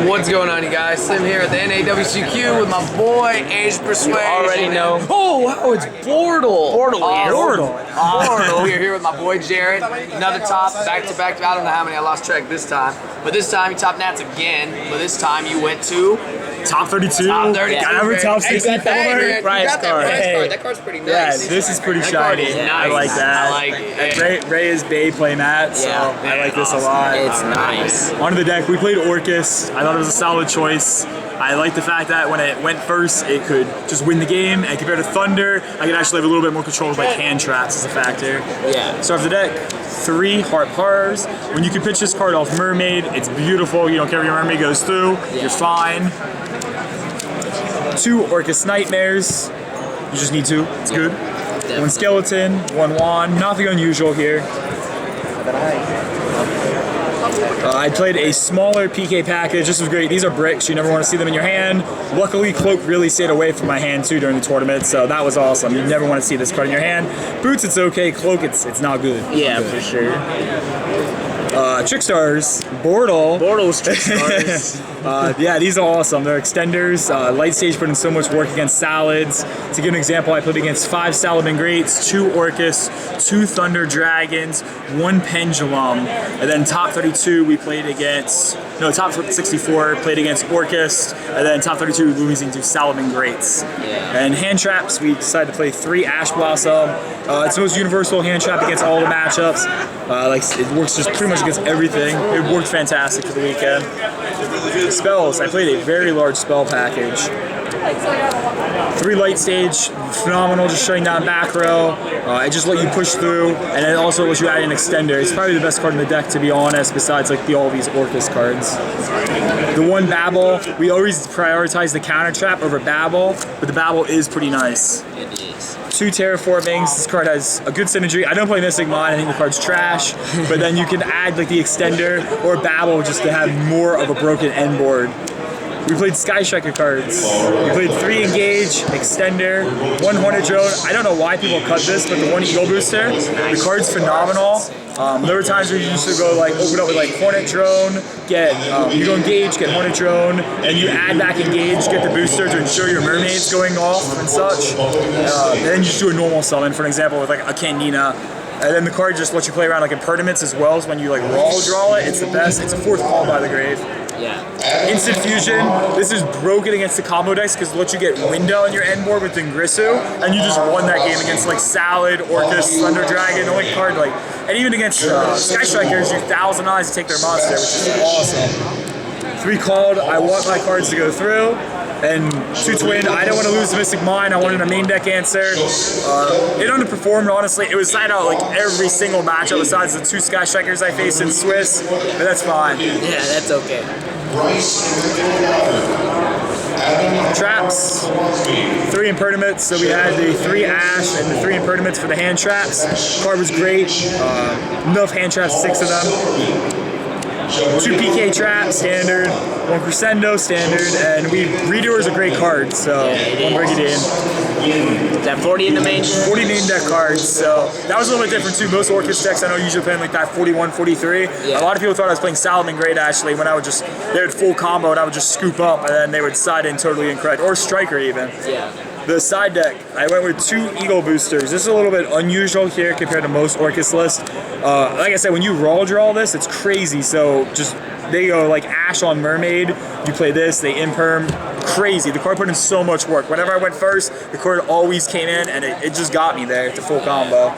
What's going on, you guys? Slim here at the NAWCQ with my boy Age Persuasion. You already know. Oh, wow, it's Bortle. Bortle. Bortle. We are here with my boy Jarret. Another top, back to back. I don't know how many, I lost track this time. But this time you topped Nats again. But this time you went to Top 32. Top 32. Got over top 64. Prize card. That card's pretty nice. Yeah, this is pretty shiny. Nice. I like that. I like it. Ray is Bay play Matt, so I like this a lot. It's nice. Onto the deck, we played Orcust. I thought it was a solid choice. I like the fact that when it went first, it could just win the game, and compared to Thunder, I could actually have a little bit more control of like hand traps as a factor. Yeah. Start off the deck, 3 Heart Horrors. When you can pitch this card off Mermaid, it's beautiful. You don't care if your Mermaid goes through, you're fine. 2 Orcust Nightmares. You just need 2. It's good. Definitely. 1 Skeleton, 1 Wand. Nothing unusual here. I played a smaller PK package. This was great. These are bricks. You never want to see them in your hand. Luckily, Cloak really stayed away from my hand too during the tournament, so that was awesome. You never want to see this card in your hand. Boots, it's okay. Cloak, it's not good. Yeah, for sure. Trickstars, Bortle. Bortle's Trickstars. Yeah, these are awesome. They're extenders. Light Stage put in so much work against Salads. To give an example, I played against 5 Salaman Greats, 2 Orcust, 2 Thunder Dragons, 1 Pendulum, and then top 32 we played against, no, top 64 played against Orcust, and then top 32 we were losing to Salaman Greats. Yeah. And hand traps, we decided to play 3 Ash Blossom. It's the most universal hand trap against all the matchups. Like it works just pretty much against everything. It worked fantastic for the weekend. Spells, I played a very large spell package. 3 Light Stage, phenomenal, just shutting down back row. It just let you push through, and it also lets you add an extender. It's probably the best card in the deck, to be honest, besides like all these Orcust cards. The 1 Babble, we always prioritize the counter trap over Babble, but the Babble is pretty nice. It is. 2 Terraformings, this card has a good synergy. I don't play Mystic Mine, I think the card's trash, but then you can add like the extender or Babble just to have more of a broken end board. We played Sky Striker cards. We played 3 Engage, Extender, 1 Hornet Drone. I don't know why people cut this, but the 1 Eagle Booster, the card's phenomenal. There were times where you used to go like open up with like Hornet Drone, you go Engage, get Hornet Drone, and you add back Engage, get the booster to ensure your Mermaid's going off and such. And then you just do a normal summon, for an example, with like a Candina. And then the card just lets you play around like Impediments as well, so when you like raw draw it, it's the best. It's a 4th call by the grave. Yeah. Instant Fusion, this is broken against the combo decks because it lets you get Window on your end board with Ingrisu, and you just won that game against like Salad, Orcust, Thunder Dragon, the only card like, and even against Sky Strikers, you 1,000 eyes to take their monster, which is awesome. 3 called, I want my cards to go through, and 2 Twin, I don't want to lose the Mystic Mine, I wanted a main deck answer. It underperformed, honestly. It was side out like every single matchup besides the 2 Sky Strikers I faced in Swiss, but that's fine. Yeah, that's okay. Traps, 3 Impediments, so we had the 3 Ash and the 3 Impediments for the hand traps. Card was great, enough hand traps, 6 of them. 2 PK traps, standard, 1 Crescendo, standard, and Redo is a great card, so 1 Brigadier. Is that 40 in the main? 40 main deck cards, so that was a little bit different too. Most Orcust decks I know usually playing like that 41, 43. Yeah. A lot of people thought I was playing Salaman Great actually when I would just, they had full combo and I would just scoop up and then they would side in totally incorrect, or Striker even. Yeah. The side deck, I went with 2 Eagle Boosters. This is a little bit unusual here compared to most Orcust lists. Like I said, when you raw draw this, it's crazy. So just, they go like Ash on Mermaid, you play this, they imperm, crazy. The card put in so much work. Whenever I went first, the card always came in and it just got me there to full combo.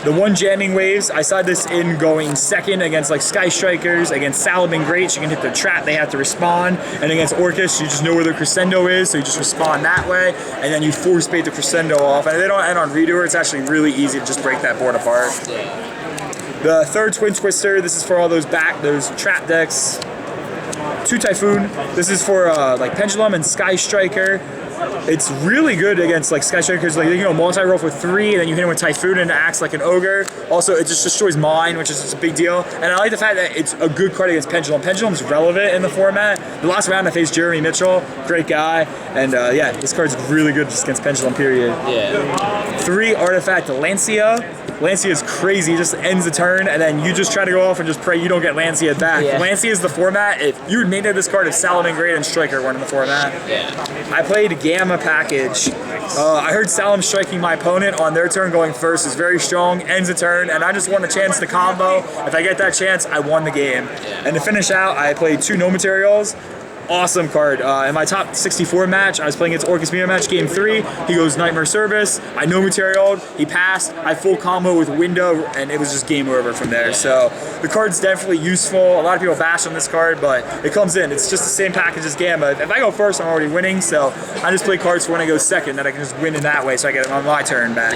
The 1 Jamming Waves, I saw this in going second against like Sky Strikers, against Salaman Greats, you can hit the trap, they have to respond, and against Orcust, you just know where the Crescendo is, so you just respond that way, and then you force bait the Crescendo off, and they don't end on Redoer, it's actually really easy to just break that board apart. The 3rd Twin Twister, this is for all those trap decks. 2 Typhoon, this is for like Pendulum and Sky Striker. It's really good against like Sky Strikers, like you can go multi-roll for 3, and then you hit him with Typhoon and it acts like an ogre. Also, it just destroys mine, which is just a big deal. And I like the fact that it's a good card against Pendulum. Pendulum's relevant in the format. The last round I faced Jeremy Mitchell, great guy, and yeah, this card's really good just against Pendulum, period. Yeah. 3 Artifact Lancia. Lancia is crazy. He just ends the turn, and then you just try to go off and just pray you don't get Lancia back. Yeah. Lancia is the format. If you had made this card if Salaman Great and Striker weren't in the format. Yeah. I played Gamma Package. I heard Salam striking my opponent on their turn going first is very strong, ends the turn, and I just want a chance to combo. If I get that chance, I won the game. And to finish out, I played 2 No Materials. Awesome card. In my top 64 match, I was playing against Orcust mirror match, game 3. He goes Nightmare Service. I no materialed. He passed. I full combo with Window, and it was just game over from there. So the card's definitely useful. A lot of people bash on this card, but it comes in. It's just the same package as Gamma. If I go first, I'm already winning. So I just play cards for when I go second that I can just win in that way, so I get it on my turn back.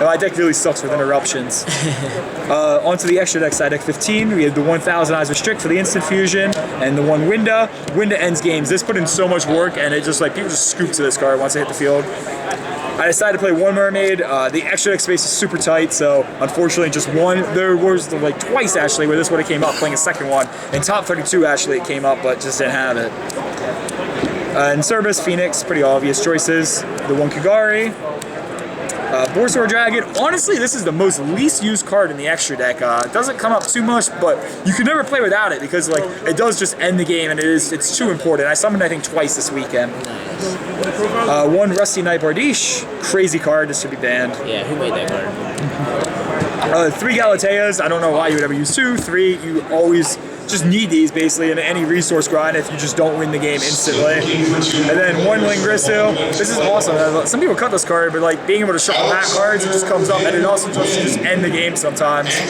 My deck really sucks with interruptions. Onto the extra deck side, deck 15. We have the 1000 Eyes Restrict for the instant fusion, and the 1 Winda. Winda ends games. This put in so much work, and it just like people just scoop to this card once they hit the field. I decided to play 1 Mermaid. The extra deck space is super tight, so unfortunately just one. There was like twice actually where this would have came up, playing a second one. In top 32 actually it came up, but just didn't have it. In service, Phoenix, pretty obvious choices. The 1 Kagari. Borsor Dragon, honestly this is the most least used card in the extra deck. It doesn't come up too much, but you can never play without it because like it does just end the game, and it's too important. I summoned I think twice this weekend. 1 Rusty Knight Bardiche, crazy card, this should be banned. Yeah, who made that card? 3 Galateas, I don't know why you would ever use 2, 3, you always just need these basically in any resource grind if you just don't win the game instantly. And then 1 Lingrissu. This is awesome. Some people cut this card, but like being able to shuffle back cards, it just comes up, and it also just end the game sometimes. 2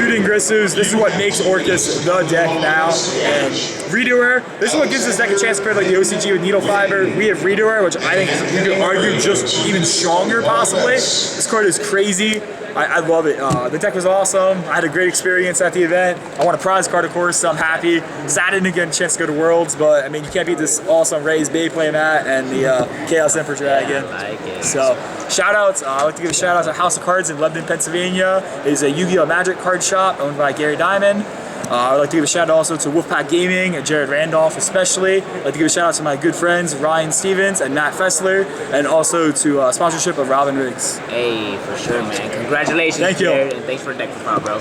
Lingrissus. This is what makes Orcust the deck now. And Redoer. This is what gives this deck a chance to pair like the OCG with Needle Fiber. We have Redoer, which I think is, you could argue, just even stronger possibly. This card is crazy. I love it. The deck was awesome. I had a great experience at the event. I won a prize card, of course, so I'm happy. Sad I didn't get a chance to go to Worlds, but I mean, you can't beat this awesome Ray's Bay playmat and the Chaos Emperor Dragon. So, shout outs. I'd like to give a shout out to House of Cards in Lebanon, Pennsylvania. It is a Yu-Gi-Oh! Magic card shop owned by Gary Diamond. I'd like to give a shout out also to Wolfpack Gaming and Jared Randolph especially. I'd like to give a shout out to my good friends Ryan Stevens and Matt Fessler, and also to sponsorship of Robin Riggs. Hey, for sure, man. Congratulations, Thank you. Jared, and thanks for the deck for bro.